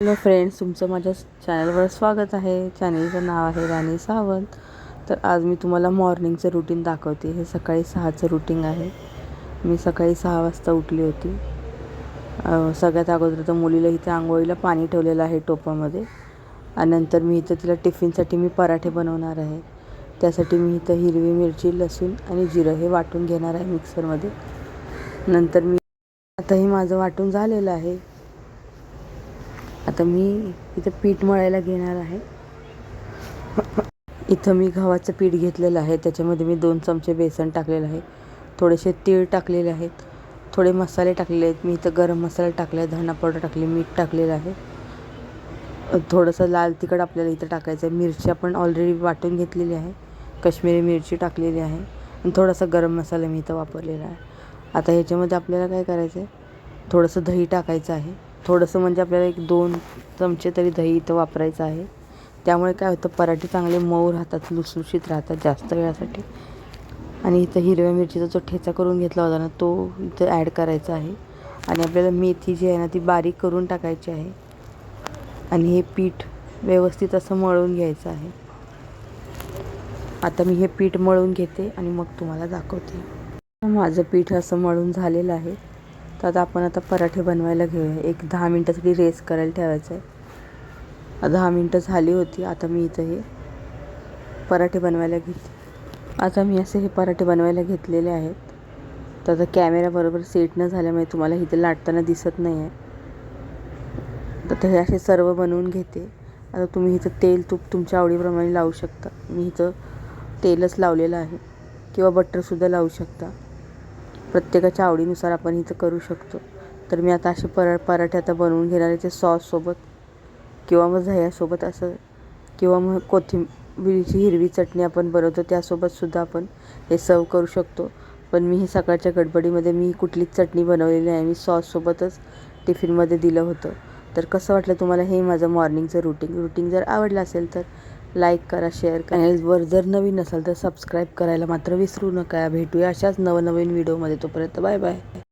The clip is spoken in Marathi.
हॅलो फ्रेंड्स, तुमचं माझ्या चॅनलवर स्वागत आहे. चॅनलचं नाव आहे राणी सावंत. तर आज मी तुम्हाला मॉर्निंगचं रुटीन दाखवते. हे सकाळी 6चं रुटीन आहे. मी सकाळी 6 वाजता उठली होती. सगळ्यात अगोदर तर मुलीला इथे आंघोळीला पाणी ठेवलेलं आहे टोपामध्ये, आणि नंतर मी इथं तिला टिफिनसाठी मी पराठे बनवणार आहे. त्यासाठी मी इथं हिरवी मिरची, लसूण आणि जिरं हे वाटून घेणार आहे मिक्सरमध्ये. नंतर मी आताही माझं वाटून झालेलं आहे. आता मी इथं पीठ मळायला घेणार आहे. इथं मी गव्हाचं पीठ घेतलेलं आहे. त्याच्यामध्ये मी 2 चमचे बेसन टाकलेलं आहे, थोडेसे तीळ टाकलेले आहेत, थोडे मसाले टाकलेले आहेत. मी इथं गरम मसाला टाकला आहे, धना पावडर टाकली, मीठ टाकलेलं आहे, थोडंसं लाल तिखट आपल्याला इथं टाकायचं आहे. मिरची आपण ऑलरेडी वाटून घेतलेली आहे, काश्मीरी मिरची टाकलेली आहे, आणि थोडासा गरम मसाला मी इथं वापरलेला आहे. आता ह्याच्यामध्ये आपल्याला काय करायचं आहे, थोडंसं दही टाकायचं आहे. थोडंसं म्हणजे आपल्याला 1-2 चमचे तरी दही इथं वापरायचं आहे. त्यामुळे काय होतं, पराठे चांगले मऊ राहतात, लुसलुशीत राहतात जास्त वेळासाठी. आणि इथं हिरव्या मिरचीचा जो ठेचा करून घेतला होता ना, तो इथं ॲड करायचा आहे. आणि आपल्याला मेथी जी आहे ना, ती बारीक करून टाकायची आहे. आणि हे पीठ व्यवस्थित असं मळून घ्यायचं आहे. आता मी हे पीठ मळून घेते आणि मग तुम्हाला दाखवते. माझं पीठ असं मळून झालेलं आहे. तर आता पराठे बनवायला घेऊया. एक 10 मिनटासाठी रेस्ट करायला ठेवायचं आहे. 10 मिनटं झाली होती. आता मी इथं हे पराठे बनवायला घेते. आता मी असे हे पराठे बनवायला घेतलेले आहेत. तर आता कॅमेरा बरोबर सेट न झाल्यामुळे तुम्हाला इथं लाटताना दिसत नाही आहे. तर हे असे सर्व बनवून घेते. आता तुम्ही इथं तेल तूप तुमच्या आवडीप्रमाणे लावू शकता. मी इथं तेलच लावलेलं आहे, किंवा बटरसुद्धा लावू शकता. प्रत्येकाच्या आवडीनुसार आपण इथं करू शकतो. तर मी आता असे पराठे आता बनवून घेणार आहे, ते सॉससोबत किंवा मग दह्यासोबत असं, किंवा मग कोथिंबीरची हिरवी चटणी आपण बनवतो त्यासोबतसुद्धा आपण हे सर्व करू शकतो. पण मी हे सकाळच्या गडबडीमध्ये मी कुठलीच चटणी बनवलेली नाही, मी सॉससोबतच टिफिनमध्ये दिलं होतं. तर कसं वाटलं तुम्हाला हे माझं मॉर्निंगचं रुटीन जर आवडलं असेल तर लाईक करा, शेअर करा. चॅनलवर जर नवीन असाल तर सबस्क्राईब करायला मात्र विसरू नका. भेटूया अशाच नवनवीन व्हिडिओमध्ये. तोपर्यंत बाय बाय.